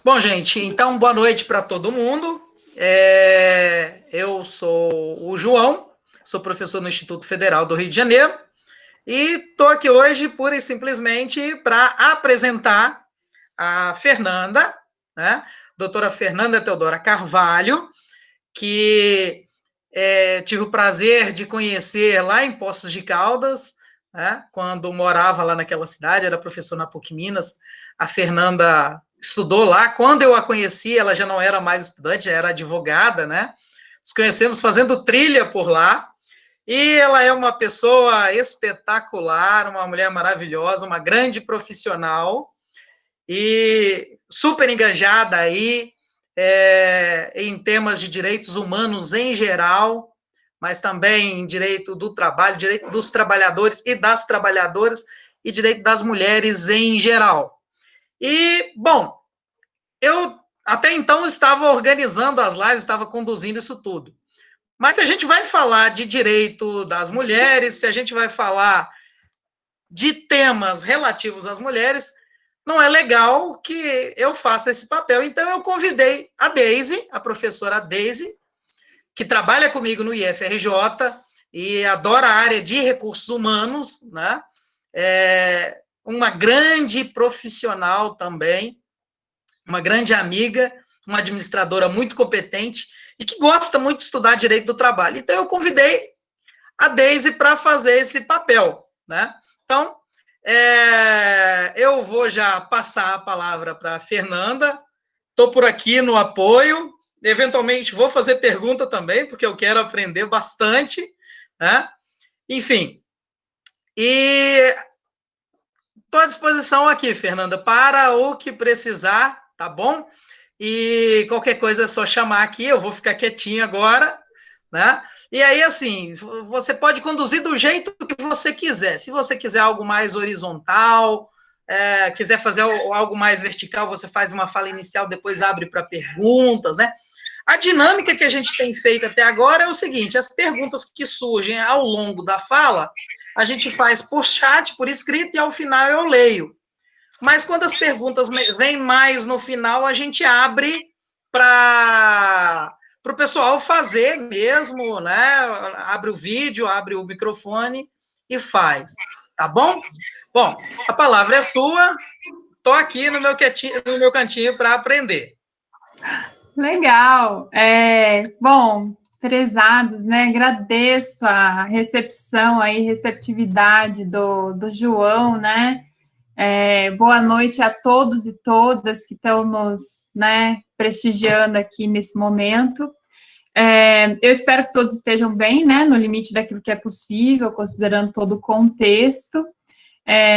Bom, gente, então boa noite para todo mundo. Eu sou o João, sou professor no Instituto Federal do Rio de Janeiro e estou aqui hoje pura e simplesmente para apresentar a Fernanda, né? Doutora Fernanda Teodora Carvalho, que tive o prazer de conhecer lá em Poços de Caldas, né? Quando morava lá naquela cidade, era professor na PUC Minas. A Fernanda estudou lá. Quando eu a conheci, ela já não era mais estudante, já era advogada, né? Nos conhecemos fazendo trilha por lá. E ela é uma pessoa espetacular, uma mulher maravilhosa, uma grande profissional e super engajada aí em temas de direitos humanos em geral, mas também em direito do trabalho, direito dos trabalhadores e das trabalhadoras e direito das mulheres em geral. E, bom, eu até então estava organizando as lives, estava conduzindo isso tudo. Mas se a gente vai falar de direito das mulheres, se a gente vai falar de temas relativos às mulheres, não é legal que eu faça esse papel. Então, eu convidei a Deise, a professora Deise, que trabalha comigo no IFRJ e adora a área de recursos humanos, né? Uma grande profissional também, uma grande amiga, uma administradora muito competente e que gosta muito de estudar direito do trabalho. Então, eu convidei a Deise para fazer esse papel, né? Então, eu vou já passar a palavra para a Fernanda. Estou por aqui no apoio. Eventualmente, vou fazer pergunta também, porque eu quero aprender bastante, né? Enfim, e estou à disposição aqui, Fernanda, para o que precisar, tá bom? E qualquer coisa é só chamar aqui, eu vou ficar quietinho agora, né? E aí, assim, você pode conduzir do jeito que você quiser. Se você quiser algo mais horizontal, quiser fazer algo mais vertical, você faz uma fala inicial, depois abre para perguntas, né? A dinâmica que a gente tem feito até agora é o seguinte: as perguntas que surgem ao longo da fala, a gente faz por chat, por escrito, e ao final eu leio. Mas quando as perguntas vêm mais no final, a gente abre para o pessoal fazer mesmo, né? Abre o vídeo, abre o microfone e faz, tá bom? Bom, a palavra é sua, estou aqui no meu cantinho para aprender. Legal. Bom, prezados, né? Agradeço a recepção aí, receptividade do João, né? Boa noite a todos e todas que estão nos, né, prestigiando aqui nesse momento. Eu espero que todos estejam bem, né? No limite daquilo que é possível, considerando todo o contexto.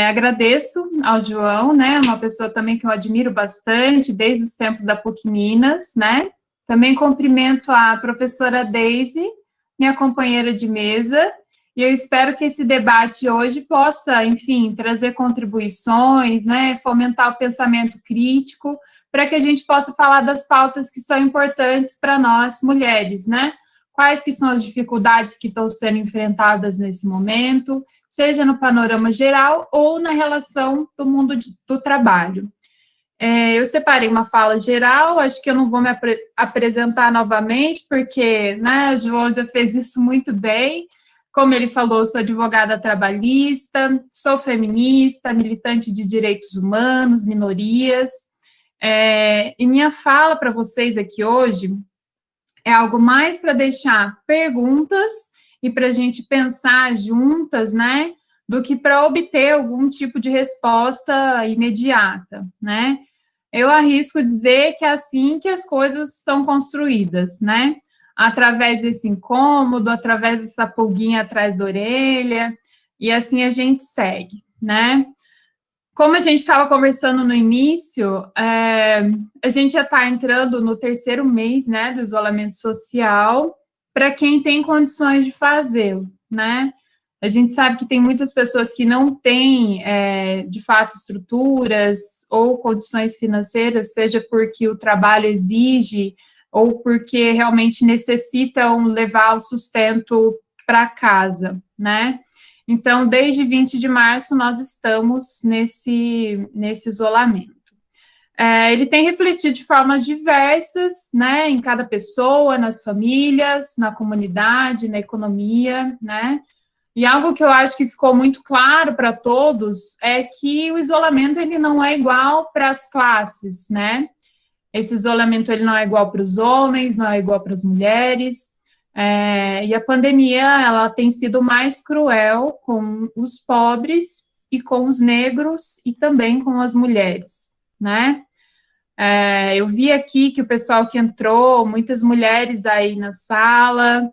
Agradeço ao João, né, uma pessoa também que eu admiro bastante, desde os tempos da PUC Minas, né, também cumprimento a professora Deise, minha companheira de mesa, e eu espero que esse debate hoje possa, enfim, trazer contribuições, né, fomentar o pensamento crítico, para que a gente possa falar das pautas que são importantes para nós, mulheres, né, quais que são as dificuldades que estão sendo enfrentadas nesse momento, seja no panorama geral ou na relação do mundo do trabalho. Eu separei uma fala geral, acho que eu não vou me apresentar novamente, porque, né, o João já fez isso muito bem. Como ele falou, sou advogada trabalhista, sou feminista, militante de direitos humanos, minorias. E minha fala para vocês aqui hoje é algo mais para deixar perguntas e para a gente pensar juntas, né, do que para obter algum tipo de resposta imediata, né? Eu arrisco dizer que é assim que as coisas são construídas, né? Através desse incômodo, através dessa pulguinha atrás da orelha, e assim a gente segue, né? Como a gente estava conversando no início, a gente já está entrando no terceiro mês, né, do isolamento social, para quem tem condições de fazê-lo, né? A gente sabe que tem muitas pessoas que não têm, de fato, estruturas ou condições financeiras, seja porque o trabalho exige ou porque realmente necessitam levar o sustento para casa, né? Então, desde 20 de março, nós estamos nesse isolamento. Ele tem refletido de formas diversas, né, em cada pessoa, nas famílias, na comunidade, na economia, né? E algo que eu acho que ficou muito claro para todos é que o isolamento ele não é igual para as classes, né? Esse isolamento ele não é igual para os homens, não é igual para as mulheres. E a pandemia ela tem sido mais cruel com os pobres e com os negros e também com as mulheres, né? Eu vi aqui que o pessoal que entrou, muitas mulheres aí na sala,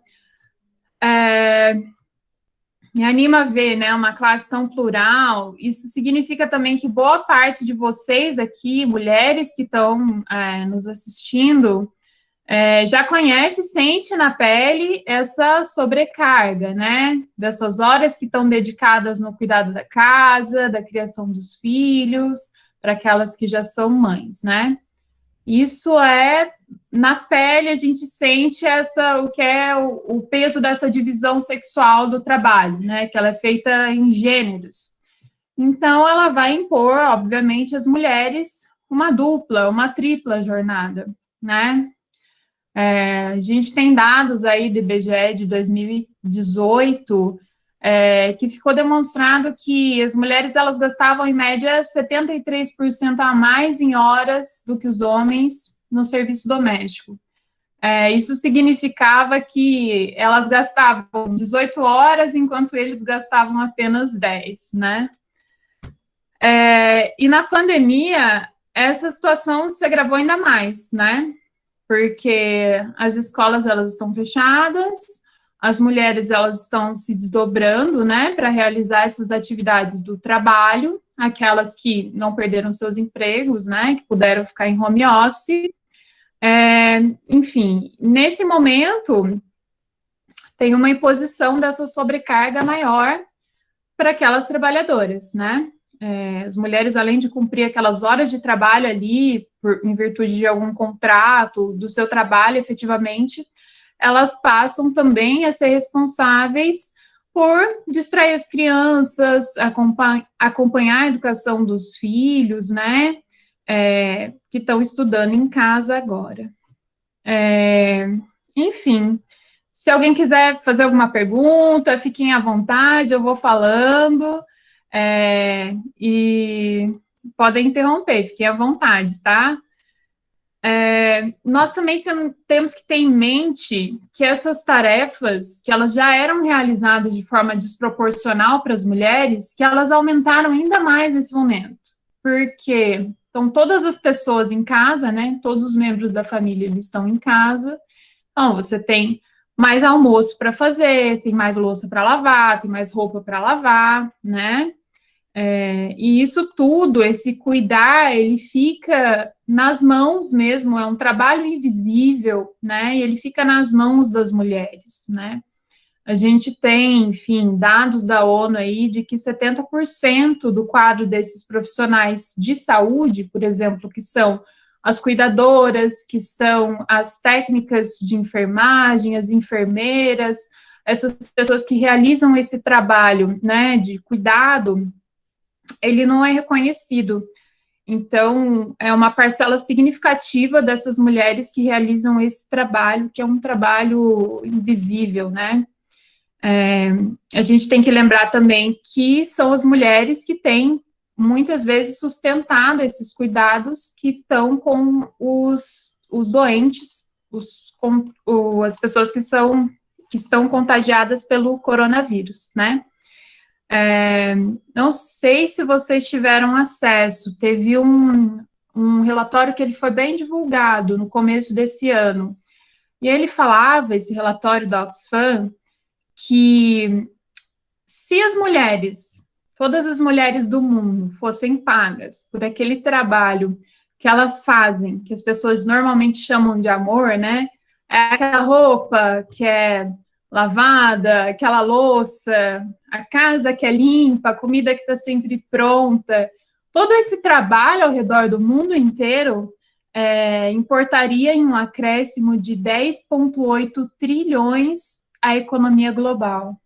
me anima a ver, né, uma classe tão plural. Isso significa também que boa parte de vocês aqui, mulheres que estão nos assistindo, já conhece, sente na pele essa sobrecarga, né, dessas horas que estão dedicadas no cuidado da casa, da criação dos filhos, para aquelas que já são mães, né? Isso na pele, a gente sente o que é o peso dessa divisão sexual do trabalho, né? Que ela é feita em gêneros. Então, ela vai impor, obviamente, às mulheres uma dupla, uma tripla jornada, né? A gente tem dados aí do IBGE de 2018, que ficou demonstrado que as mulheres elas gastavam, em média, 73% a mais em horas do que os homens no serviço doméstico. Isso significava que elas gastavam 18 horas, enquanto eles gastavam apenas 10, né? E na pandemia, essa situação se agravou ainda mais, né? Porque as escolas elas estão fechadas, as mulheres elas estão se desdobrando, né, para realizar essas atividades do trabalho, aquelas que não perderam seus empregos, né, que puderam ficar em home office. Enfim, nesse momento tem uma imposição dessa sobrecarga maior para aquelas trabalhadoras, né? As mulheres, além de cumprir aquelas horas de trabalho ali, em virtude de algum contrato, do seu trabalho efetivamente, elas passam também a ser responsáveis por distrair as crianças, acompanhar a educação dos filhos, né, que estão estudando em casa agora. Enfim, se alguém quiser fazer alguma pergunta, fiquem à vontade, eu vou falando. E podem interromper, fiquem à vontade, tá? Nós também temos que ter em mente que essas tarefas, que elas já eram realizadas de forma desproporcional para as mulheres, que elas aumentaram ainda mais nesse momento, porque estão todas as pessoas em casa, né? Todos os membros da família eles estão em casa, então você tem mais almoço para fazer, tem mais louça para lavar, tem mais roupa para lavar, né? E isso tudo, esse cuidar, ele fica nas mãos mesmo, é um trabalho invisível, né? E ele fica nas mãos das mulheres, né? A gente tem, enfim, dados da ONU aí de que 70% do quadro desses profissionais de saúde, por exemplo, que são as cuidadoras, que são as técnicas de enfermagem, as enfermeiras, essas pessoas que realizam esse trabalho, né, de cuidado, ele não é reconhecido. Então, é uma parcela significativa dessas mulheres que realizam esse trabalho, que é um trabalho invisível, né? A gente tem que lembrar também que são as mulheres que têm, muitas vezes, sustentado esses cuidados que estão com os doentes, as pessoas que estão contagiadas pelo coronavírus, né? Não sei se vocês tiveram acesso, teve um relatório que ele foi bem divulgado no começo desse ano, e ele falava, esse relatório da Oxfam, que se as mulheres, todas as mulheres do mundo, fossem pagas por aquele trabalho que elas fazem, que as pessoas normalmente chamam de amor, né? É aquela roupa que é lavada, aquela louça, a casa que é limpa, a comida que está sempre pronta. Todo esse trabalho ao redor do mundo inteiro importaria em um acréscimo de 10,8 trilhões à economia global.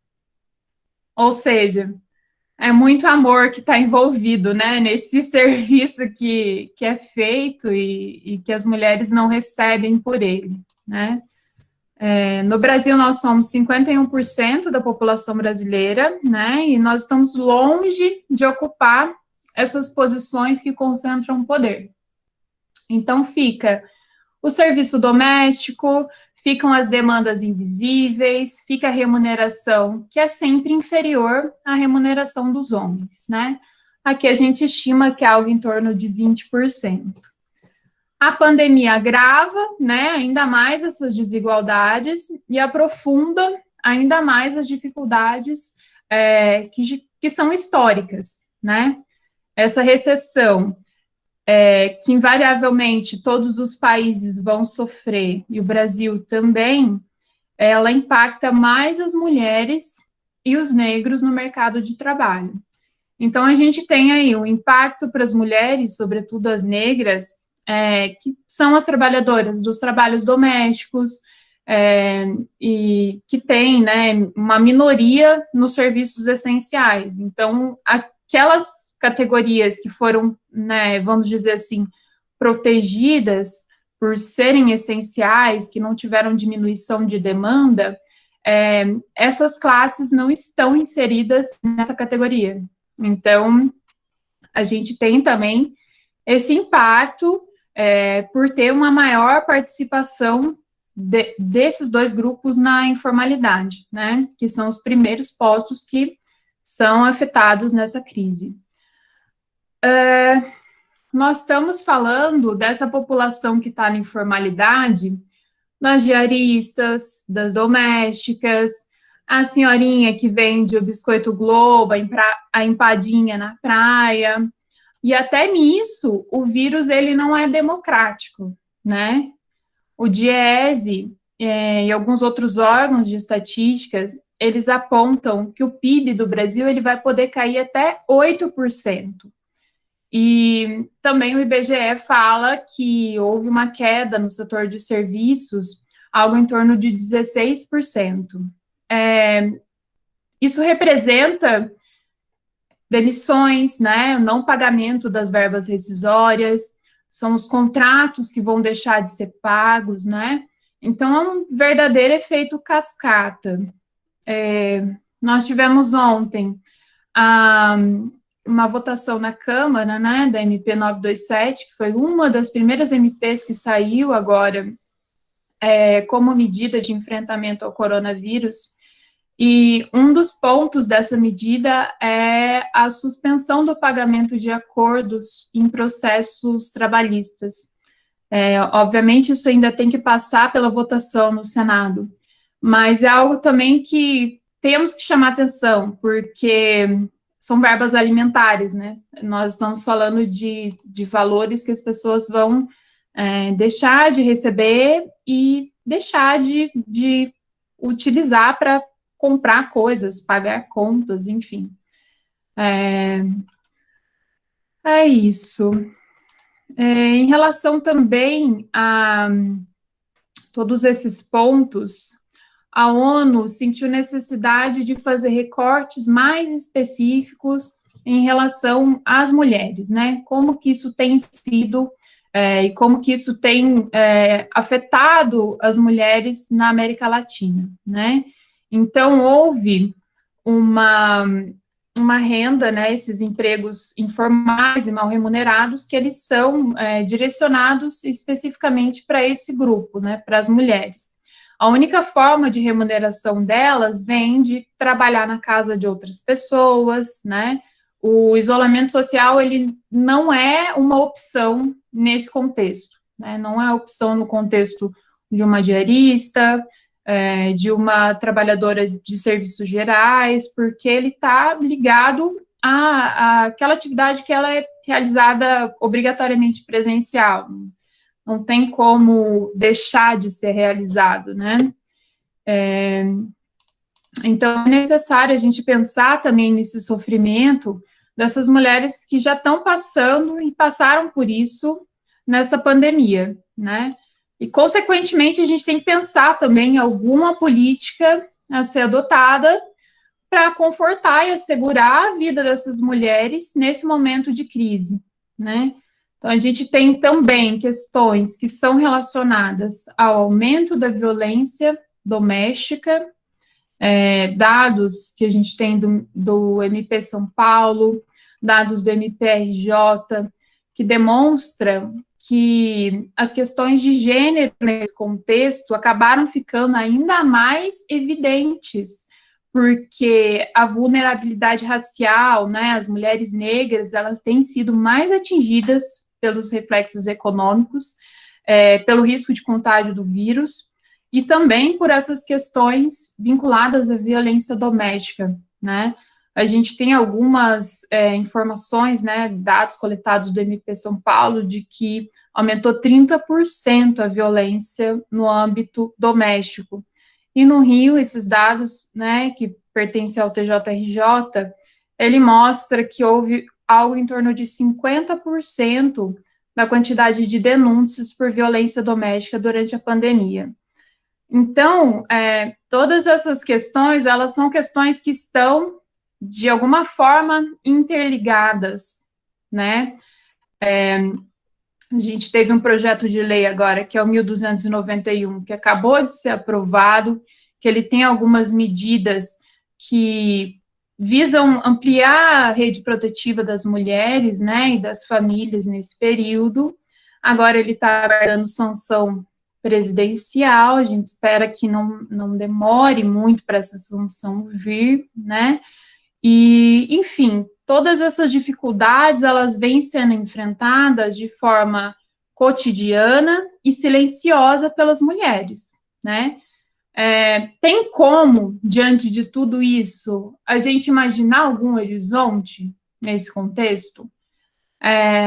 Ou seja, É muito amor que está envolvido, né, nesse serviço que é feito e que as mulheres não recebem por ele, né. No Brasil, nós somos 51% da população brasileira, né, e nós estamos longe de ocupar essas posições que concentram poder. Então, fica o serviço doméstico, ficam as demandas invisíveis, fica a remuneração, que é sempre inferior à remuneração dos homens, né? Aqui a gente estima que é algo em torno de 20%. A pandemia agrava, né, ainda mais essas desigualdades e aprofunda ainda mais as dificuldades que são históricas, né? Essa recessão que invariavelmente todos os países vão sofrer, e o Brasil também, ela impacta mais as mulheres e os negros no mercado de trabalho. Então, a gente tem aí o impacto para as mulheres, sobretudo as negras, que são as trabalhadoras dos trabalhos domésticos, e que tem, né, uma minoria nos serviços essenciais. Então, aquelas categorias que foram, né, vamos dizer assim, protegidas por serem essenciais, que não tiveram diminuição de demanda, essas classes não estão inseridas nessa categoria. Então, a gente tem também esse impacto por ter uma maior participação desses dois grupos na informalidade, né, que são os primeiros postos que são afetados nessa crise. Nós estamos falando dessa população que está na informalidade, das diaristas, das domésticas, a senhorinha que vende o biscoito Globo, a empadinha na praia, e até nisso o vírus ele não é democrático, né? O DIEESE e alguns outros órgãos de estatísticas, eles apontam que o PIB do Brasil ele vai poder cair até 8%. E também o IBGE fala que houve uma queda no setor de serviços, algo em torno de 16%. Isso representa demissões, né, não pagamento das verbas rescisórias, são os contratos que vão deixar de ser pagos, né? Então, é um verdadeiro efeito cascata. Nós tivemos ontem uma votação na Câmara, né, da MP 927, que foi uma das primeiras MPs que saiu agora como medida de enfrentamento ao coronavírus, e um dos pontos dessa medida é a suspensão do pagamento de acordos em processos trabalhistas. Obviamente, isso ainda tem que passar pela votação no Senado, mas é algo também que temos que chamar atenção, porque são verbas alimentares, né? Nós estamos falando de valores que as pessoas vão deixar de receber e deixar de utilizar para comprar coisas, pagar contas, enfim. É isso. Em relação também a todos esses pontos, a ONU sentiu necessidade de fazer recortes mais específicos em relação às mulheres, né? Como que isso tem sido e como que isso tem afetado as mulheres na América Latina, né? Então, houve uma renda, né, esses empregos informais e mal remunerados, que eles são direcionados especificamente para esse grupo, né, para as mulheres. A única forma de remuneração delas vem de trabalhar na casa de outras pessoas, né? O isolamento social, ele não é uma opção nesse contexto, né? Não é opção no contexto de uma diarista, de uma trabalhadora de serviços gerais, porque ele está ligado àquela atividade que ela é realizada obrigatoriamente presencial. Não tem como deixar de ser realizado, né? Então, é necessário a gente pensar também nesse sofrimento dessas mulheres que já estão passando e passaram por isso nessa pandemia, né? E, consequentemente, a gente tem que pensar também em alguma política a ser adotada para confortar e assegurar a vida dessas mulheres nesse momento de crise, né? Então, a gente tem também questões que são relacionadas ao aumento da violência doméstica, dados que a gente tem do MP São Paulo, dados do MPRJ, que demonstram que as questões de gênero nesse contexto acabaram ficando ainda mais evidentes, porque a vulnerabilidade racial, né, as mulheres negras, elas têm sido mais atingidas pelos reflexos econômicos, pelo risco de contágio do vírus, e também por essas questões vinculadas à violência doméstica, né? A gente tem algumas informações, né, dados coletados do MP São Paulo, de que aumentou 30% a violência no âmbito doméstico. E no Rio, esses dados, né, que pertencem ao TJRJ, ele mostra que houve algo em torno de 50% da quantidade de denúncias por violência doméstica durante a pandemia. Então, todas essas questões, elas são questões que estão, de alguma forma, interligadas, né? A gente teve um projeto de lei agora, que é o 1291, que acabou de ser aprovado, que ele tem algumas medidas que visam ampliar a rede protetiva das mulheres, né, e das famílias nesse período. Agora ele está aguardando sanção presidencial, a gente espera que não demore muito para essa sanção vir, né, e, enfim, todas essas dificuldades, elas vêm sendo enfrentadas de forma cotidiana e silenciosa pelas mulheres, né. Tem como, diante de tudo isso, a gente imaginar algum horizonte nesse contexto?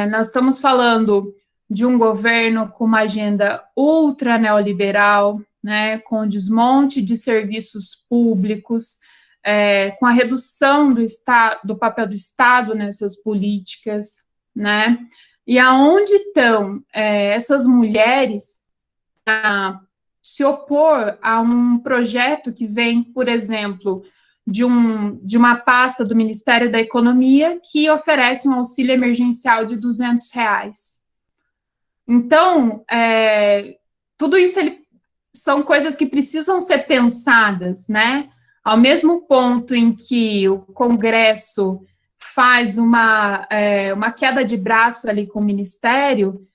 Nós estamos falando de um governo com uma agenda ultra neoliberal, né, com desmonte de serviços públicos, com a redução do papel do Estado nessas políticas, né, e aonde estão essas mulheres se opor a um projeto que vem, por exemplo, de uma pasta do Ministério da Economia que oferece um auxílio emergencial de R$200. Então, tudo isso são coisas que precisam ser pensadas, né? Ao mesmo ponto em que o Congresso faz uma queda de braço ali com o Ministério,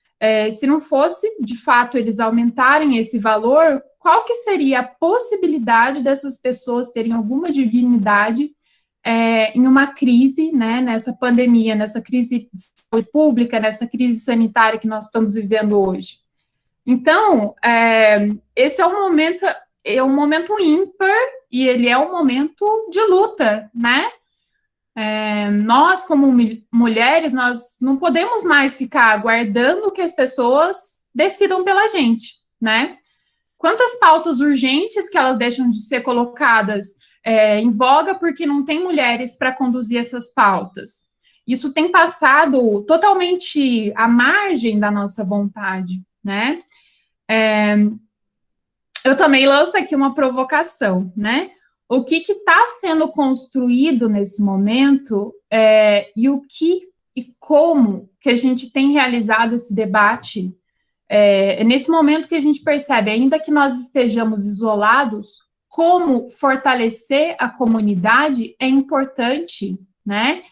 se não fosse, de fato, eles aumentarem esse valor, qual que seria a possibilidade dessas pessoas terem alguma dignidade em uma crise, né, nessa pandemia, nessa crise de saúde pública, nessa crise sanitária que nós estamos vivendo hoje? Então, esse é um momento ímpar e ele é um momento de luta, né? Nós, como mulheres, nós não podemos mais ficar aguardando que as pessoas decidam pela gente, né? Quantas pautas urgentes que elas deixam de ser colocadas em voga porque não tem mulheres para conduzir essas pautas? Isso tem passado totalmente à margem da nossa vontade, né? Eu também lanço aqui uma provocação, né? O que está sendo construído nesse momento e o que e como que a gente tem realizado esse debate nesse momento que a gente percebe, ainda que nós estejamos isolados, como fortalecer a comunidade é importante, né?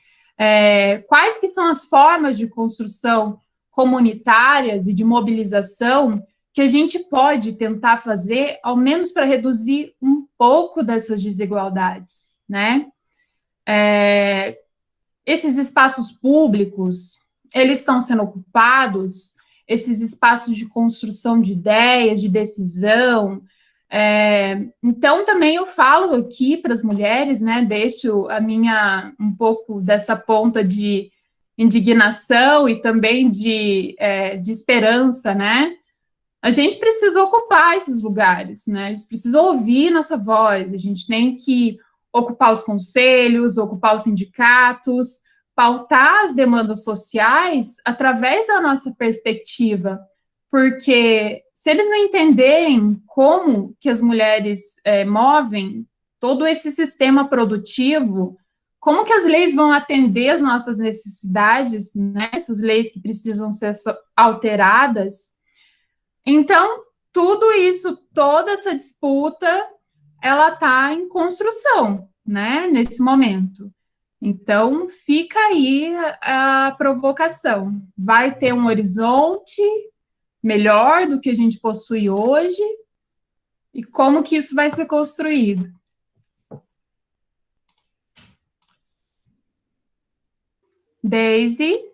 Quais que são as formas de construção comunitárias e de mobilização que a gente pode tentar fazer, ao menos para reduzir um pouco dessas desigualdades, né? Esses espaços públicos, eles estão sendo ocupados, esses espaços de construção de ideias, de decisão. Então, também eu falo aqui para as mulheres, né, deixo um pouco dessa ponta de indignação e também de esperança, né? A gente precisa ocupar esses lugares, né? Eles precisam ouvir nossa voz, a gente tem que ocupar os conselhos, ocupar os sindicatos, pautar as demandas sociais através da nossa perspectiva, porque se eles não entenderem como que as mulheres movem todo esse sistema produtivo, como que as leis vão atender as nossas necessidades, né? Essas leis que precisam ser alteradas. Então, tudo isso, toda essa disputa, ela está em construção, né, nesse momento. Então, fica aí a provocação. Vai ter um horizonte melhor do que a gente possui hoje? E como que isso vai ser construído? Deise?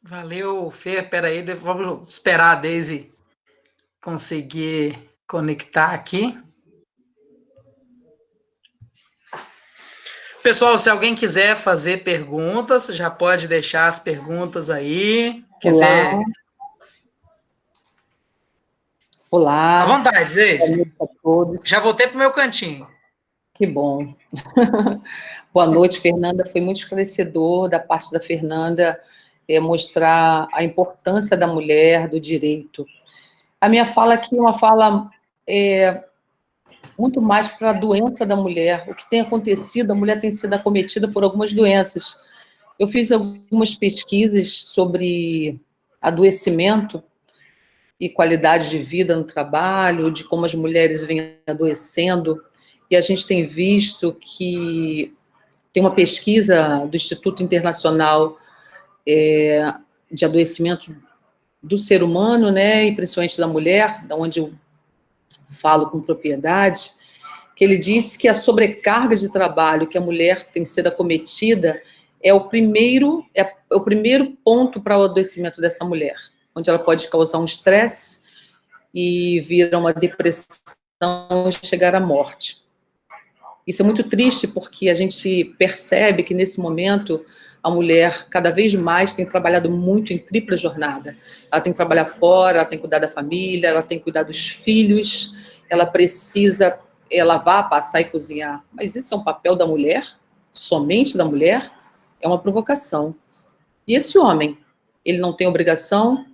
Valeu, Fer. Peraí, vamos esperar a Deise conseguir conectar aqui. Pessoal, se alguém quiser fazer perguntas, já pode deixar as perguntas aí. Quiser. Olá. À vontade, Deise. Boa noite a todos. Já voltei para o meu cantinho. Que bom. Boa noite, Fernanda. Foi muito esclarecedor da parte da Fernanda mostrar a importância da mulher, do direito. A minha fala aqui é uma fala muito mais para a doença da mulher. O que tem acontecido, a mulher tem sido acometida por algumas doenças. Eu fiz algumas pesquisas sobre adoecimento e qualidade de vida no trabalho, de como as mulheres vêm adoecendo, e a gente tem visto que tem uma pesquisa do Instituto Internacional de Adoecimento do Ser Humano, né, e principalmente da mulher, da onde eu falo com propriedade, que ele disse que a sobrecarga de trabalho que a mulher tem sido acometida é o primeiro ponto para o adoecimento dessa mulher, onde ela pode causar um estresse e vir a uma depressão e chegar à morte. Isso é muito triste, porque a gente percebe que, nesse momento, a mulher, cada vez mais, tem trabalhado muito em tripla jornada. Ela tem que trabalhar fora, ela tem que cuidar da família, ela tem que cuidar dos filhos, ela precisa lavar, passar e cozinhar. Mas isso é um papel da mulher? Somente da mulher? É uma provocação. E esse homem? Ele não tem obrigação?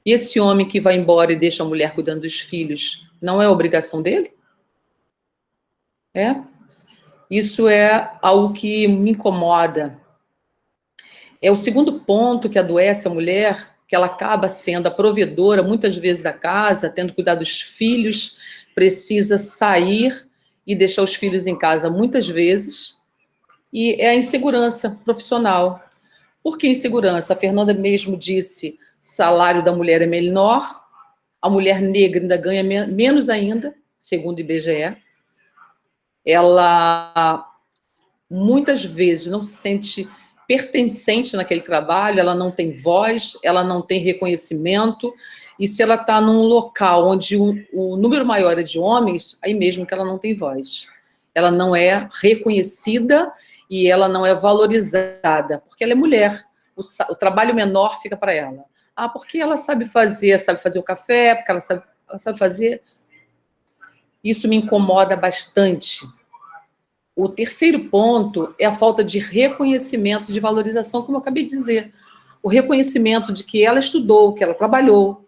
E esse homem que vai embora e deixa a mulher cuidando dos filhos, não é obrigação dele? Isso é algo que me incomoda. É o segundo ponto que adoece a mulher, que ela acaba sendo a provedora, muitas vezes, da casa, tendo que cuidar dos filhos, precisa sair e deixar os filhos em casa muitas vezes, e é a insegurança profissional. Por que insegurança? A Fernanda mesmo disse, salário da mulher é menor, a mulher negra ainda ganha menos ainda, segundo o IBGE. Ela muitas vezes não se sente pertencente naquele trabalho, ela não tem voz, ela não tem reconhecimento, e se ela está num local onde o número maior é de homens, aí mesmo que ela não tem voz. Ela não é reconhecida e ela não é valorizada, porque ela é mulher, o trabalho menor fica para ela. Porque ela sabe fazer o café, porque ela sabe fazer. Isso me incomoda bastante. O terceiro ponto é a falta de reconhecimento, de valorização, como eu acabei de dizer. O reconhecimento de que ela estudou, que ela trabalhou.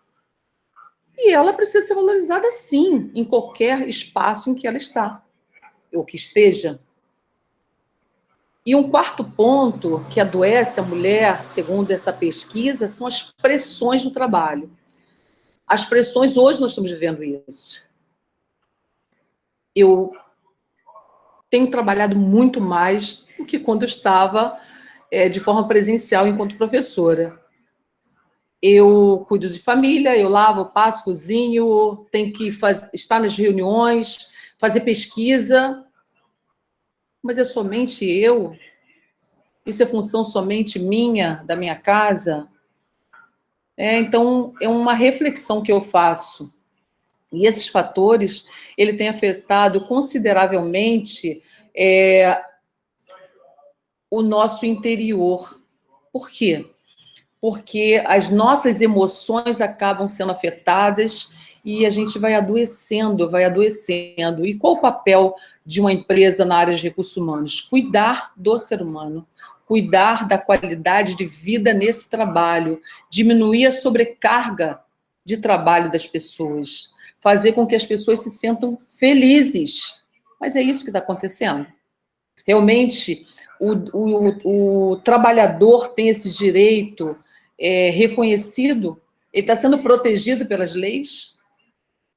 E ela precisa ser valorizada, sim, em qualquer espaço em que ela está, ou que esteja. E um quarto ponto que adoece a mulher, segundo essa pesquisa, são as pressões no trabalho. As pressões, hoje nós estamos vivendo isso. Eu tenho trabalhado muito mais do que quando eu estava de forma presencial enquanto professora. Eu cuido de família, eu lavo, passo, cozinho, tenho que estar nas reuniões, fazer pesquisa, mas é somente eu? Isso é função somente minha, da minha casa? Então, é uma reflexão que eu faço. E esses fatores, ele tem afetado consideravelmente o nosso interior. Por quê? Porque as nossas emoções acabam sendo afetadas e a gente vai adoecendo, vai adoecendo. E qual o papel de uma empresa na área de recursos humanos? Cuidar do ser humano, cuidar da qualidade de vida nesse trabalho, diminuir a sobrecarga de trabalho das pessoas, fazer com que as pessoas se sintam felizes. Mas é isso que está acontecendo. Realmente, o trabalhador tem esse direito reconhecido? Ele está sendo protegido pelas leis?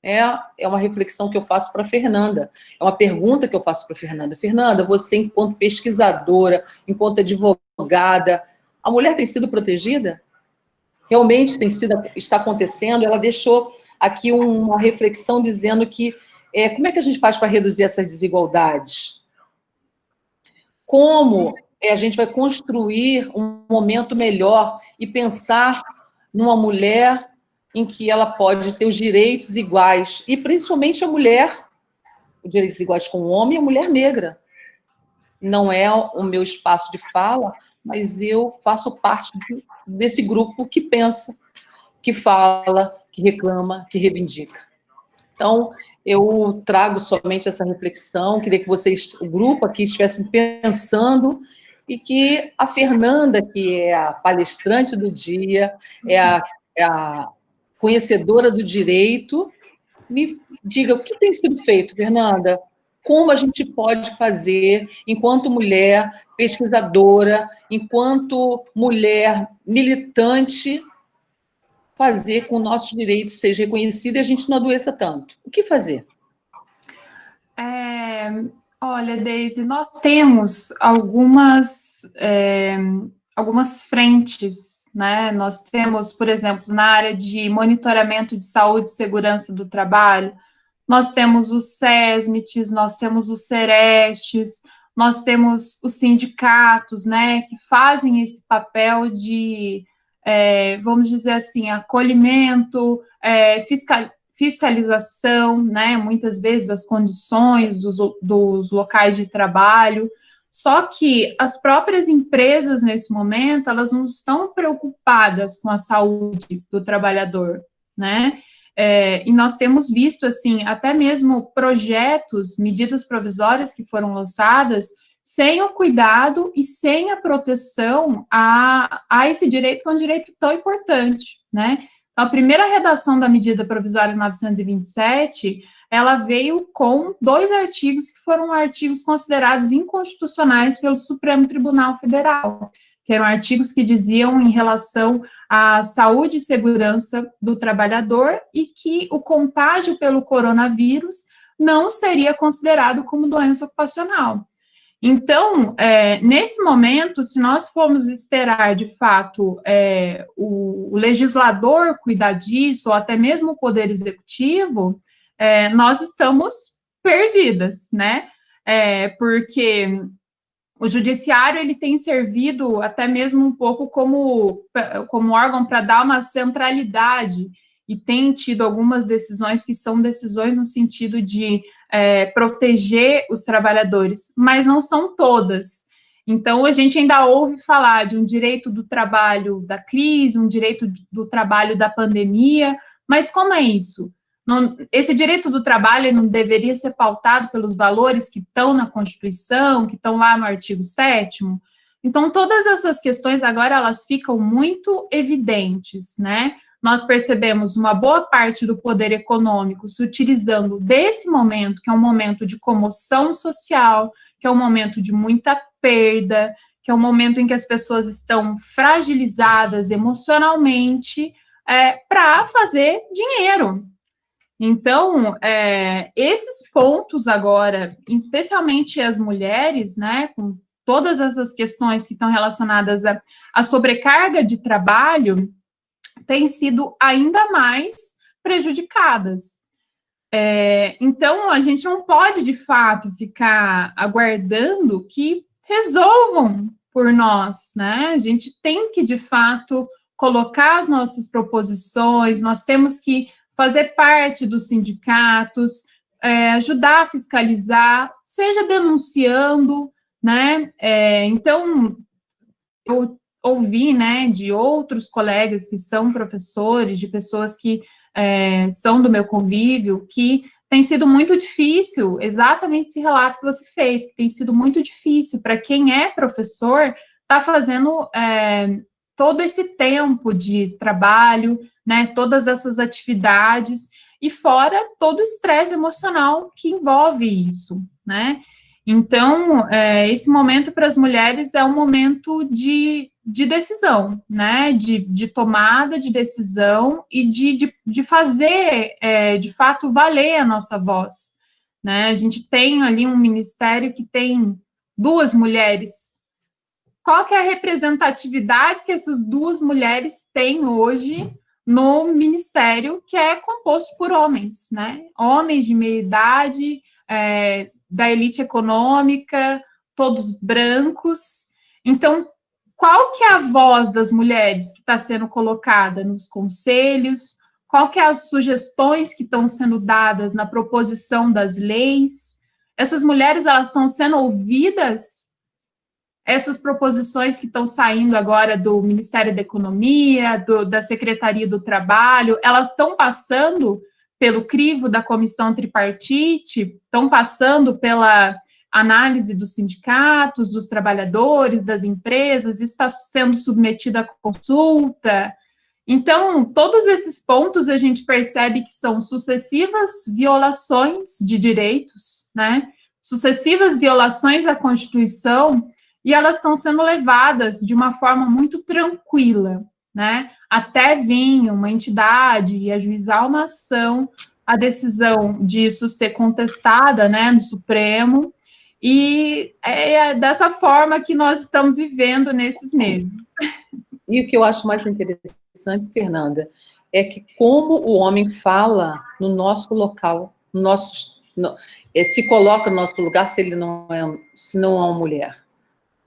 É uma reflexão que eu faço para a Fernanda. É uma pergunta que eu faço para a Fernanda. Fernanda, você, enquanto pesquisadora, enquanto advogada, a mulher tem sido protegida? Realmente está acontecendo? Ela deixou aqui uma reflexão dizendo que como é que a gente faz para reduzir essas desigualdades? Como a gente vai construir um momento melhor e pensar numa mulher em que ela pode ter os direitos iguais, e principalmente a mulher, os direitos iguais com o homem e a mulher negra. Não é o meu espaço de fala, mas eu faço parte desse grupo que pensa, que fala, que reclama, que reivindica. Então, eu trago somente essa reflexão, queria que vocês, o grupo aqui, estivessem pensando, e que a Fernanda, que é a palestrante do dia, é a conhecedora do direito, me diga o que tem sido feito, Fernanda, como a gente pode fazer, enquanto mulher pesquisadora, enquanto mulher militante, fazer com que o nosso direito seja reconhecido e a gente não adoeça tanto. O que fazer? Olha, Deise, nós temos algumas frentes, né? Nós temos, por exemplo, na área de monitoramento de saúde e segurança do trabalho, nós temos os SESMITs, nós temos os SERESTs, nós temos os sindicatos, né, que fazem esse papel de, vamos dizer assim, acolhimento, fiscalização, né, muitas vezes das condições dos locais de trabalho. Só que as próprias empresas, nesse momento, elas não estão preocupadas com a saúde do trabalhador, né? E nós temos visto, assim, até mesmo projetos, medidas provisórias que foram lançadas sem o cuidado e sem a proteção a esse direito, que é um direito tão importante, né? A primeira redação da medida provisória 927, ela veio com 2 artigos que foram artigos considerados inconstitucionais pelo Supremo Tribunal Federal, que eram artigos que diziam em relação à saúde e segurança do trabalhador e que o contágio pelo coronavírus não seria considerado como doença ocupacional. Então, nesse momento, se nós formos esperar, de fato, o legislador cuidar disso, ou até mesmo o Poder Executivo, nós estamos perdidas, né? Porque o judiciário, ele tem servido até mesmo um pouco como órgão para dar uma centralidade, e tem tido algumas decisões que são decisões no sentido de proteger os trabalhadores, mas não são todas. Então, a gente ainda ouve falar de um direito do trabalho da crise, um direito do trabalho da pandemia, mas como é isso? Esse direito do trabalho não deveria ser pautado pelos valores que estão na Constituição, que estão lá no artigo 7º? Então, todas essas questões agora, elas ficam muito evidentes, né? Nós percebemos uma boa parte do poder econômico se utilizando desse momento, que é um momento de comoção social, que é um momento de muita perda, que é um momento em que as pessoas estão fragilizadas emocionalmente, para fazer dinheiro. Então, esses pontos agora, especialmente as mulheres, né, com todas essas questões que estão relacionadas à sobrecarga de trabalho, têm sido ainda mais prejudicadas. Então, a gente não pode, de fato, ficar aguardando que resolvam por nós, né? A gente tem que, de fato, colocar as nossas proposições, nós temos que fazer parte dos sindicatos, ajudar a fiscalizar, seja denunciando, né? Então, eu ouvi, né, de outros colegas que são professores, de pessoas que são do meu convívio, que tem sido muito difícil, exatamente esse relato que você fez, que tem sido muito difícil para quem é professor, tá fazendo todo esse tempo de trabalho, né, todas essas atividades, e fora todo o estresse emocional que envolve isso, né? Então, esse momento para as mulheres é um momento de decisão, né? De tomada de decisão e de fazer, de fato, valer a nossa voz, né? A gente tem ali um ministério que tem 2 mulheres. Qual que é a representatividade que essas 2 mulheres têm hoje no ministério, que é composto por homens, né? Homens de meia idade, da elite econômica, todos brancos. Então, qual que é a voz das mulheres que está sendo colocada nos conselhos? Qual que é as sugestões que estão sendo dadas na proposição das leis? Essas mulheres, elas estão sendo ouvidas? Essas proposições que estão saindo agora do Ministério da Economia, da Secretaria do Trabalho, elas estão passando pelo crivo da comissão tripartite, estão passando pela análise dos sindicatos, dos trabalhadores, das empresas, isso está sendo submetido à consulta. Então, todos esses pontos a gente percebe que são sucessivas violações de direitos, né? Sucessivas violações à Constituição, e elas estão sendo levadas de uma forma muito tranquila, né? Até vir uma entidade e ajuizar uma ação, a decisão disso ser contestada, né, no Supremo, e é dessa forma que nós estamos vivendo nesses meses. E o que eu acho mais interessante, Fernanda, é que como o homem fala no nosso local, se coloca no nosso lugar se não é uma mulher.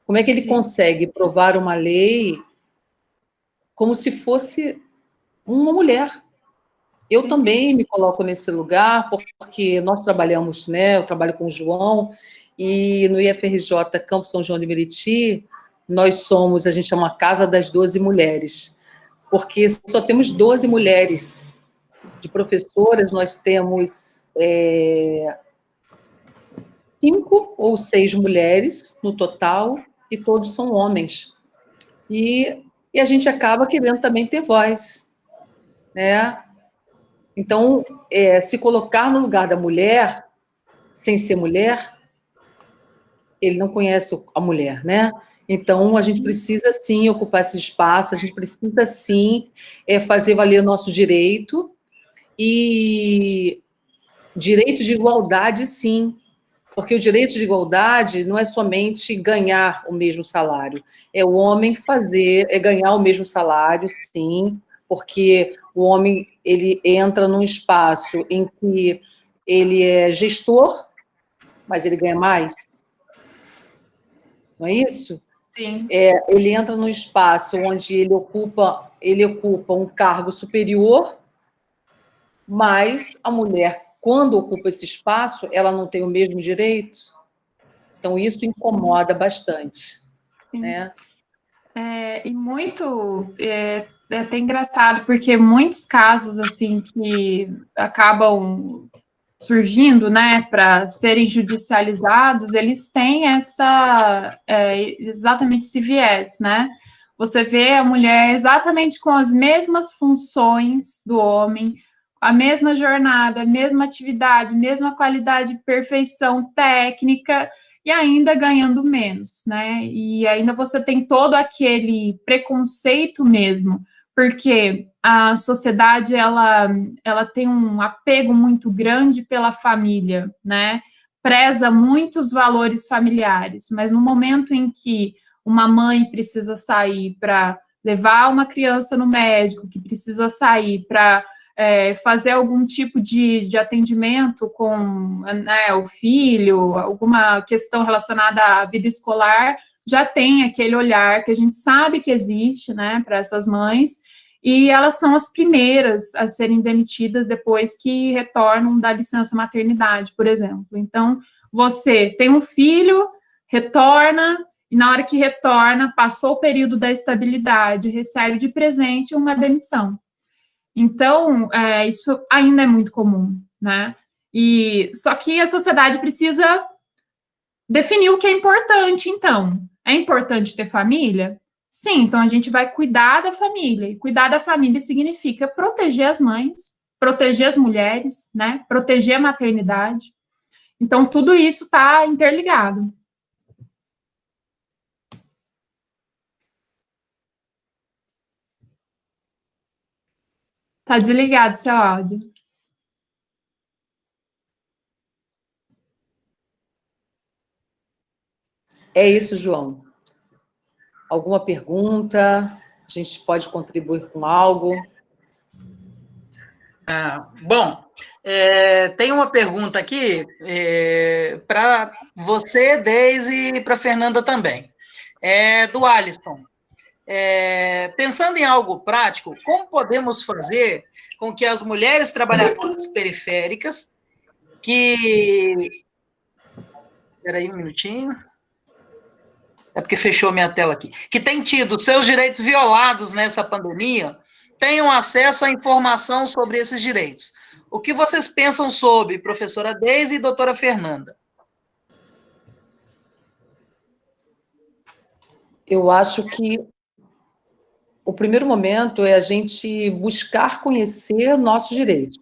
Como é que ele consegue provar uma lei como se fosse uma mulher? Eu também me coloco nesse lugar, porque nós trabalhamos, né? Eu trabalho com o João, e no IFRJ Campo São João de Meriti, nós somos, a gente chama Casa das 12 Mulheres, porque só temos 12 mulheres. De professoras, nós temos 5 ou 6 mulheres no total, e todos são homens. E a gente acaba querendo também ter voz, né? Então, se colocar no lugar da mulher, sem ser mulher, ele não conhece a mulher, né? Então, a gente precisa, sim, ocupar esse espaço, a gente precisa, sim, fazer valer o nosso direito, e direito de igualdade, sim, porque o direito de igualdade não é somente ganhar o mesmo salário, é o homem ganhar o mesmo salário, sim, porque o homem, ele entra num espaço em que ele é gestor, mas ele ganha mais. Não é isso? Sim. Ele entra num espaço onde ele ocupa um cargo superior, mas a mulher, quando ocupa esse espaço, ela não tem o mesmo direito. Então, isso incomoda bastante. Sim. Né? E muito... É até engraçado, porque muitos casos, assim, que acabam surgindo, né, para serem judicializados, eles têm exatamente esse viés, né? Você vê a mulher exatamente com as mesmas funções do homem, a mesma jornada, a mesma atividade, mesma qualidade de perfeição técnica, e ainda ganhando menos, né? E ainda você tem todo aquele preconceito mesmo, porque a sociedade, ela tem um apego muito grande pela família, né? Preza muitos valores familiares, mas no momento em que uma mãe precisa sair para levar uma criança no médico, que precisa sair para fazer algum tipo de atendimento com, né, o filho, alguma questão relacionada à vida escolar, já tem aquele olhar que a gente sabe que existe, né, para essas mães, e elas são as primeiras a serem demitidas depois que retornam da licença maternidade, por exemplo. Então, você tem um filho, retorna, e na hora que retorna, passou o período da estabilidade, recebe de presente uma demissão. Então, isso ainda é muito comum, né? Só que a sociedade precisa definir o que é importante, então. É importante ter família? Sim, então a gente vai cuidar da família. E cuidar da família significa proteger as mães, proteger as mulheres, né? Proteger a maternidade. Então, tudo isso está interligado. Está desligado seu áudio. É isso, João. Alguma pergunta? A gente pode contribuir com algo? Bom, tem uma pergunta aqui para você, Deise, e para a Fernanda também. Do Alisson. Pensando em algo prático, como podemos fazer com que as mulheres trabalhadoras periféricas que... Espera aí um minutinho. É porque fechou minha tela aqui. Que têm tido seus direitos violados nessa pandemia, tenham acesso à informação sobre esses direitos. O que vocês pensam sobre, professora Deise e doutora Fernanda? Eu acho que o primeiro momento é a gente buscar conhecer nossos direitos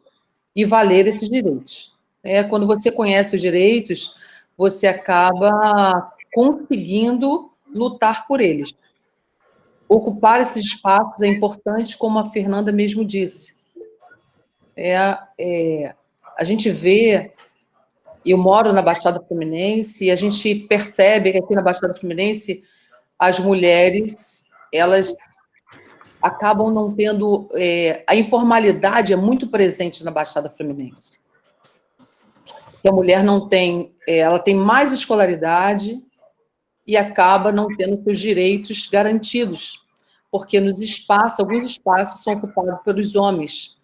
e valer esses direitos. Quando você conhece os direitos, você acaba conseguindo lutar por eles. Ocupar esses espaços é importante, como a Fernanda mesmo disse. A gente vê, eu moro na Baixada Fluminense, e a gente percebe que aqui na Baixada Fluminense as mulheres, elas acabam não tendo... a informalidade é muito presente na Baixada Fluminense. Que a mulher não tem... ela tem mais escolaridade e acaba não tendo seus direitos garantidos, porque nos espaços, alguns espaços são ocupados pelos homens.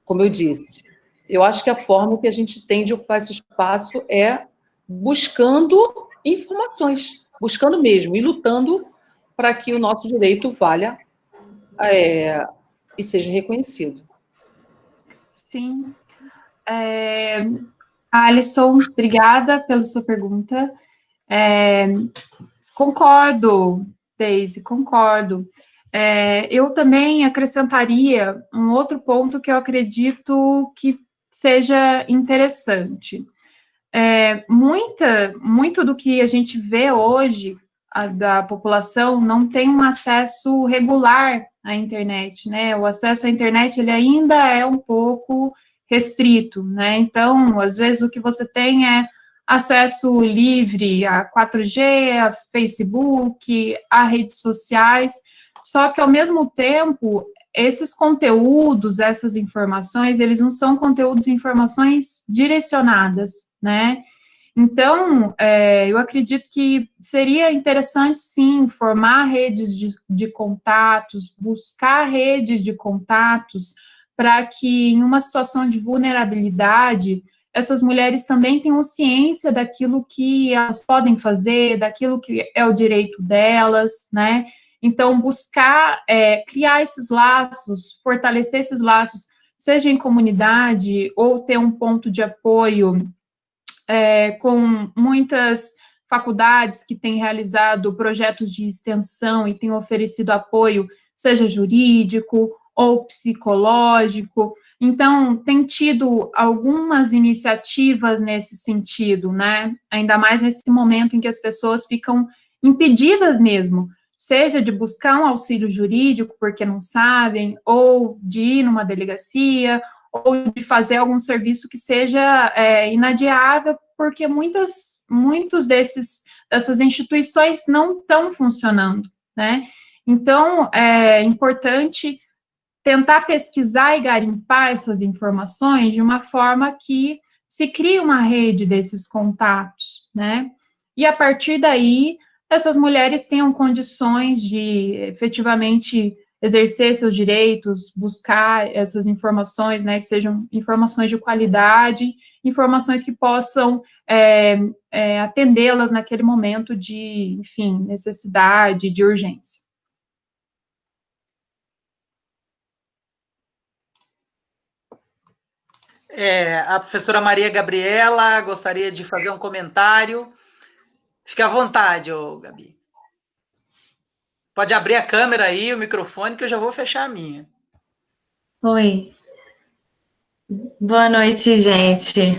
Como eu disse, eu acho que a forma que a gente tem de ocupar esse espaço é buscando informações, buscando mesmo, e lutando para que o nosso direito valha e seja reconhecido. Sim. Alisson, obrigada pela sua pergunta. Concordo, Deise, concordo. Eu também acrescentaria um outro ponto que eu acredito que seja interessante. Muito do que a gente vê hoje da população não tem um acesso regular à internet, né? O acesso à internet ele ainda é um pouco restrito, né? Então, às vezes o que você tem é acesso livre a 4G, a Facebook, a redes sociais, só que ao mesmo tempo esses conteúdos, essas informações, eles não são conteúdos e informações direcionadas, né? Então, eu acredito que seria interessante, sim, formar redes de contatos, buscar redes de contatos, para que, em uma situação de vulnerabilidade, essas mulheres também tenham ciência daquilo que elas podem fazer, daquilo que é o direito delas, né? Então, buscar criar esses laços, fortalecer esses laços, seja em comunidade ou ter um ponto de apoio com muitas faculdades que têm realizado projetos de extensão e têm oferecido apoio, seja jurídico ou psicológico. Então, tem tido algumas iniciativas nesse sentido, né? Ainda mais nesse momento em que as pessoas ficam impedidas mesmo, seja de buscar um auxílio jurídico porque não sabem, ou de ir numa delegacia, ou de fazer algum serviço que seja inadiável, porque muitos dessas instituições não estão funcionando, né? Então, é importante tentar pesquisar e garimpar essas informações de uma forma que se crie uma rede desses contatos, né? E a partir daí, essas mulheres tenham condições de efetivamente exercer seus direitos, buscar essas informações, né, que sejam informações de qualidade, informações que possam atendê-las naquele momento de, enfim, necessidade, de urgência. A professora Maria Gabriela gostaria de fazer um comentário. Fique à vontade, Gabi. Pode abrir a câmera aí, o microfone, que eu já vou fechar a minha. Oi. Boa noite, gente.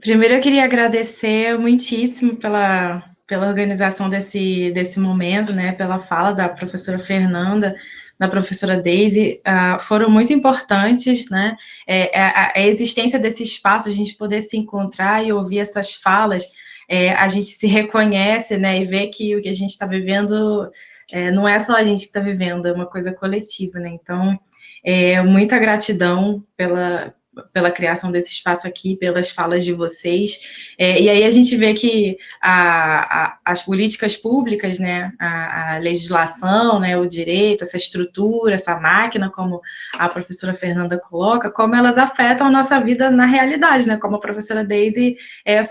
Primeiro eu queria agradecer muitíssimo pela organização desse momento, né, pela fala da professora Fernanda, da professora Daisy, foram muito importantes, né, a existência desse espaço, a gente poder se encontrar e ouvir essas falas, a gente se reconhece, né, e vê que o que a gente está vivendo não é só a gente que está vivendo, é uma coisa coletiva, né, então, muita gratidão pela criação desse espaço aqui, pelas falas de vocês, e aí a gente vê que as políticas públicas, né, a legislação, né, o direito, essa estrutura, essa máquina, como a professora Fernanda coloca, como elas afetam a nossa vida na realidade, né, como a professora Daisy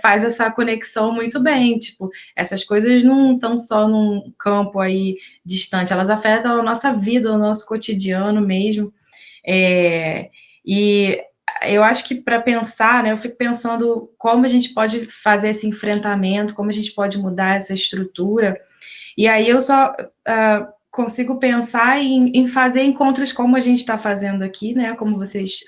faz essa conexão muito bem, tipo, essas coisas não estão só num campo aí distante, elas afetam a nossa vida, o nosso cotidiano mesmo, e eu acho que para pensar, né, eu fico pensando como a gente pode fazer esse enfrentamento, como a gente pode mudar essa estrutura, e aí eu só consigo pensar em fazer encontros como a gente está fazendo aqui, né, como vocês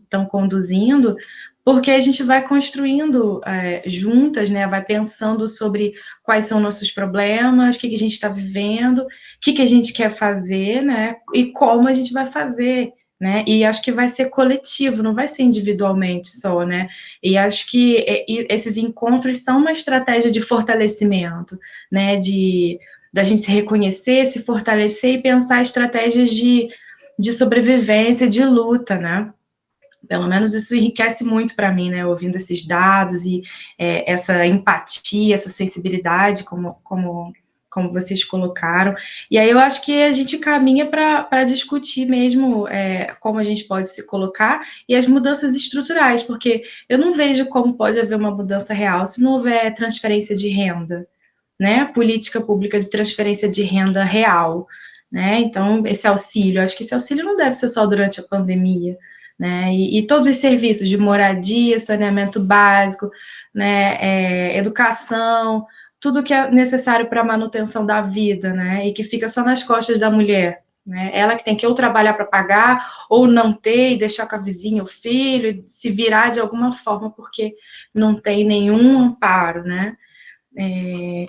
estão conduzindo, porque a gente vai construindo juntas, né, vai pensando sobre quais são nossos problemas, o que a gente está vivendo, o que a gente quer fazer, né, e como a gente vai fazer, né, e acho que vai ser coletivo, não vai ser individualmente só, né, e acho que esses encontros são uma estratégia de fortalecimento, né, da gente se reconhecer, se fortalecer e pensar estratégias de sobrevivência, de luta, né, pelo menos isso enriquece muito para mim, né, ouvindo esses dados e essa empatia, essa sensibilidade, como vocês colocaram, e aí eu acho que a gente caminha para discutir mesmo como a gente pode se colocar e as mudanças estruturais, porque eu não vejo como pode haver uma mudança real se não houver transferência de renda, né, política pública de transferência de renda real, né, então esse auxílio, acho que esse auxílio não deve ser só durante a pandemia, né, e todos os serviços de moradia, saneamento básico, né, educação, tudo que é necessário para a manutenção da vida, né, e que fica só nas costas da mulher, né, ela que tem que ou trabalhar para pagar, ou não ter e deixar com a vizinha o filho, e se virar de alguma forma, porque não tem nenhum amparo, né.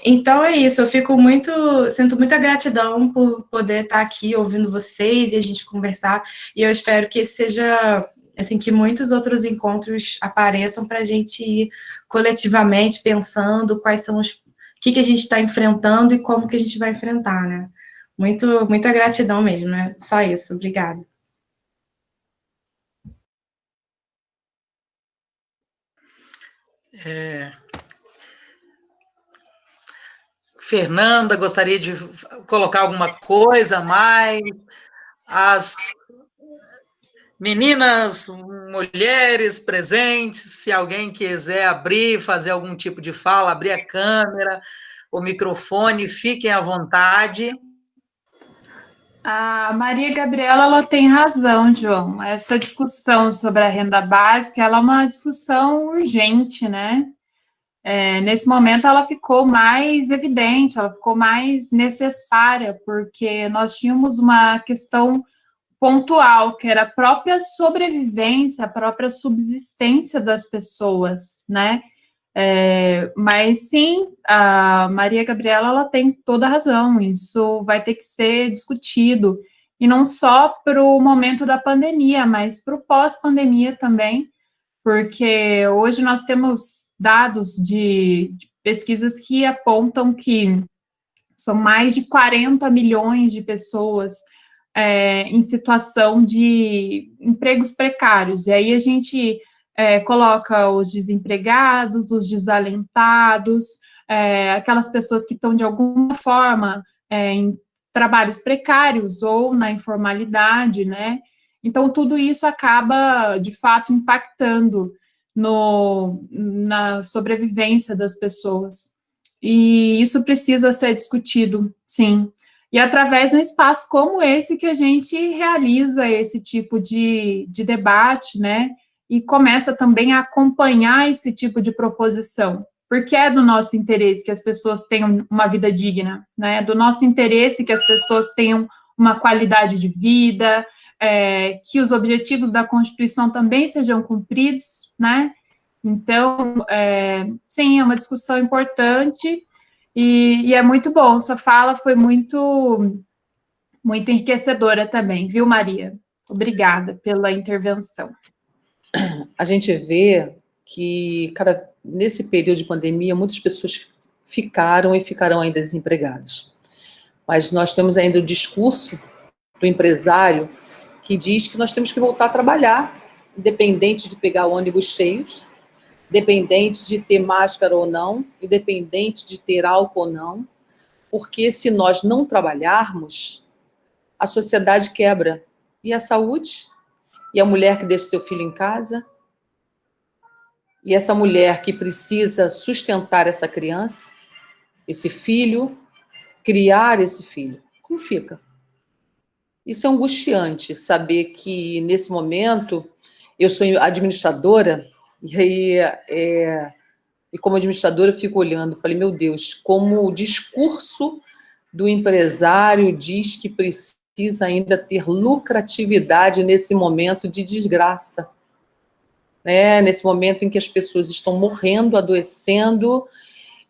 Então é isso, sinto muita gratidão por poder estar aqui ouvindo vocês e a gente conversar, e eu espero que seja, assim, que muitos outros encontros apareçam para a gente ir coletivamente pensando quais são o que a gente está enfrentando e como que a gente vai enfrentar, né? Muita gratidão mesmo, né? Só isso, obrigada. Fernanda, gostaria de colocar alguma coisa a mais? As meninas, mulheres presentes, se alguém quiser abrir, fazer algum tipo de fala, abrir a câmera, o microfone, fiquem à vontade. A Maria Gabriela, ela tem razão, João. Essa discussão sobre a renda básica, ela é uma discussão urgente, né? Nesse momento, ela ficou mais evidente, ela ficou mais necessária, porque nós tínhamos uma questão pontual, que era a própria sobrevivência, a própria subsistência das pessoas, né? Mas sim, a Maria Gabriela, ela tem toda a razão, isso vai ter que ser discutido, e não só para o momento da pandemia, mas para o pós-pandemia também, porque hoje nós temos dados de pesquisas que apontam que são mais de 40 milhões de pessoas em situação de empregos precários, e aí a gente coloca os desempregados, os desalentados, aquelas pessoas que estão de alguma forma em trabalhos precários ou na informalidade, né? Então, tudo isso acaba, de fato, impactando na sobrevivência das pessoas. E isso precisa ser discutido, sim. E através de um espaço como esse que a gente realiza esse tipo de debate, né? E começa também a acompanhar esse tipo de proposição, porque é do nosso interesse que as pessoas tenham uma vida digna, né? É do nosso interesse que as pessoas tenham uma qualidade de vida, que os objetivos da Constituição também sejam cumpridos, né? Então, sim, é uma discussão importante e é muito bom. Sua fala foi muito enriquecedora também, viu, Maria? Obrigada pela intervenção. A gente vê que, nesse período de pandemia, muitas pessoas ficaram e ficarão ainda desempregadas. Mas nós temos ainda o discurso do empresário que diz que nós temos que voltar a trabalhar, independente de pegar ônibus cheios, independente de ter máscara ou não, independente de ter álcool ou não, porque se nós não trabalharmos, a sociedade quebra. E a saúde? E a mulher que deixa seu filho em casa? E essa mulher que precisa sustentar essa criança, esse filho, criar esse filho? Como fica? Isso é angustiante, saber que, nesse momento, eu sou administradora, e aí, como administradora, eu fico olhando, falei, meu Deus, como o discurso do empresário diz que precisa ainda ter lucratividade nesse momento de desgraça, né? Nesse momento em que as pessoas estão morrendo, adoecendo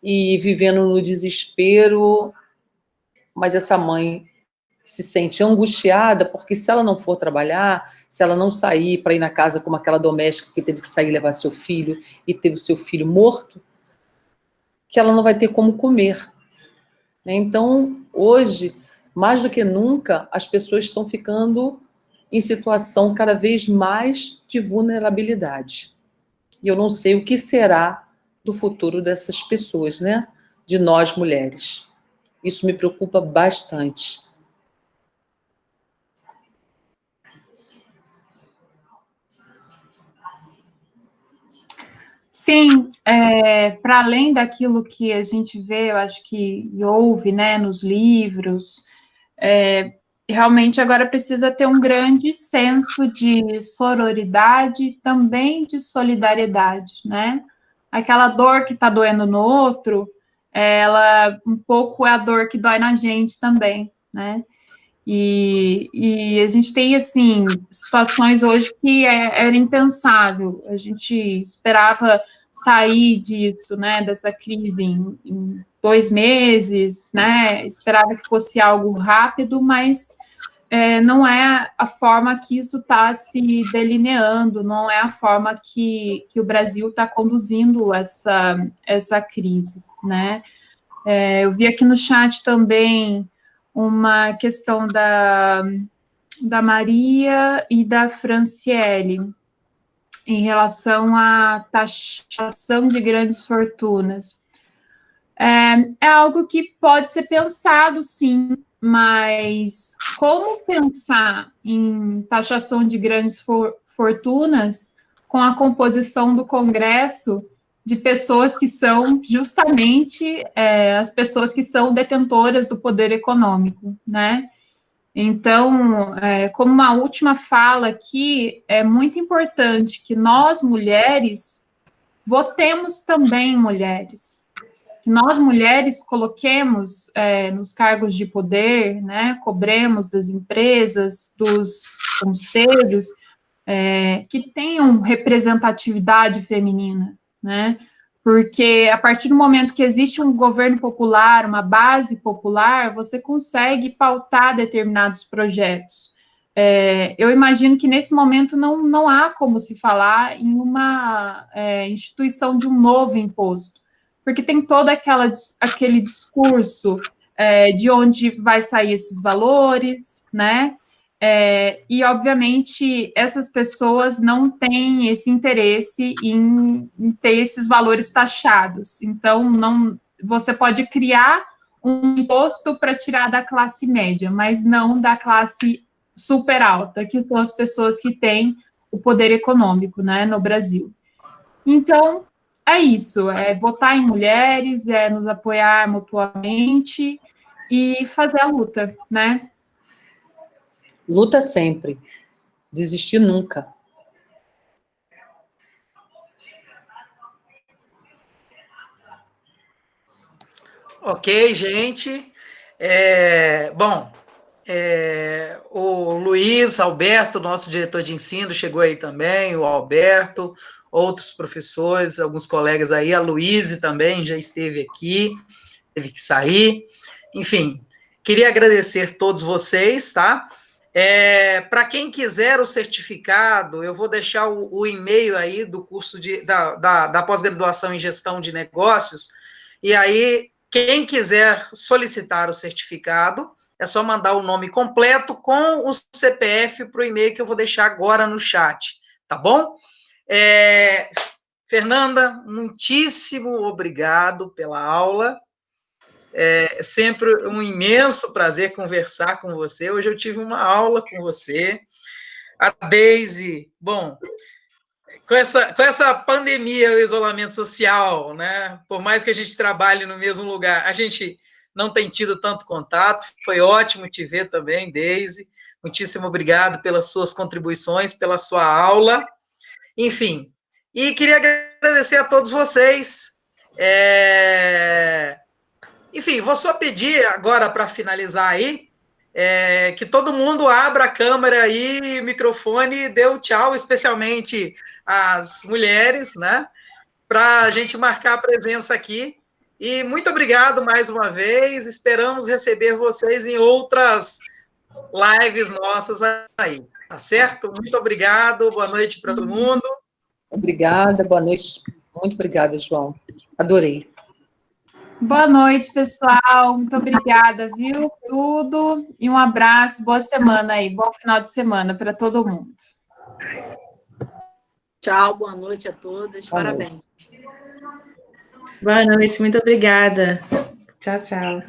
e vivendo no desespero, mas essa mãe se sente angustiada, porque se ela não for trabalhar, se ela não sair para ir na casa como aquela doméstica que teve que sair levar seu filho e teve o seu filho morto, que ela não vai ter como comer. Então, hoje, mais do que nunca, as pessoas estão ficando em situação cada vez mais de vulnerabilidade. E eu não sei o que será do futuro dessas pessoas, né? De nós, mulheres. Isso me preocupa bastante. Sim, para além daquilo que a gente vê, eu acho que ouve, né, nos livros, realmente agora precisa ter um grande senso de sororidade e também de solidariedade, né? Aquela dor que está doendo no outro, ela um pouco é a dor que dói na gente também, né? E a gente tem, assim, situações hoje que era impensável. A gente esperava sair disso, né, dessa crise em 2 meses, né, esperava que fosse algo rápido, mas não é a forma que isso está se delineando, não é a forma que o Brasil está conduzindo essa crise, né. Eu vi aqui no chat também uma questão da Maria e da Franciele, em relação à taxação de grandes fortunas. É algo que pode ser pensado, sim, mas como pensar em taxação de grandes fortunas com a composição do Congresso de pessoas que são justamente as pessoas que são detentoras do poder econômico, né? Então, como uma última fala aqui, é muito importante que nós, mulheres, votemos também mulheres, que nós, mulheres, coloquemos nos cargos de poder, né, cobremos das empresas, dos conselhos, que tenham representatividade feminina, né? Porque a partir do momento que existe um governo popular, uma base popular, você consegue pautar determinados projetos. Eu imagino que nesse momento não há como se falar em uma instituição de um novo imposto, porque tem todo aquele discurso de onde vai sair esses valores, né? E, obviamente, essas pessoas não têm esse interesse em ter esses valores taxados. Então, você pode criar um imposto para tirar da classe média, mas não da classe super alta, que são as pessoas que têm o poder econômico, né, no Brasil. Então, é isso, votar em mulheres, nos apoiar mutuamente e fazer a luta, né? Luta sempre. Desistir nunca. Ok, gente. Bom, O Luiz Alberto, nosso diretor de ensino, chegou aí também, o Alberto, outros professores, alguns colegas aí, a Luíse também já esteve aqui, teve que sair. Enfim, queria agradecer todos vocês, tá? Para quem quiser o certificado, eu vou deixar o e-mail aí do curso da pós-graduação em gestão de negócios, e aí, quem quiser solicitar o certificado, é só mandar o nome completo com o CPF para o e-mail que eu vou deixar agora no chat, tá bom? Fernanda, muitíssimo obrigado pela aula. É sempre um imenso prazer conversar com você. Hoje eu tive uma aula com você. A Deise, bom, com essa pandemia, o isolamento social, né? Por mais que a gente trabalhe no mesmo lugar, a gente não tem tido tanto contato. Foi ótimo te ver também, Deise. Muitíssimo obrigado pelas suas contribuições, pela sua aula. Enfim, e queria agradecer a todos vocês. Enfim, vou só pedir agora para finalizar aí, que todo mundo abra a câmera aí, microfone e dê o tchau, especialmente as mulheres, né? Para a gente marcar a presença aqui. E muito obrigado mais uma vez. Esperamos receber vocês em outras lives nossas aí, tá certo? Muito obrigado. Boa noite para todo mundo. Obrigada, boa noite. Muito obrigada, João. Adorei. Boa noite, pessoal. Muito obrigada, viu? Tudo. E um abraço. Boa semana aí. Bom final de semana para todo mundo. Tchau, boa noite a todas. Parabéns. Boa noite, muito obrigada. Tchau, tchau.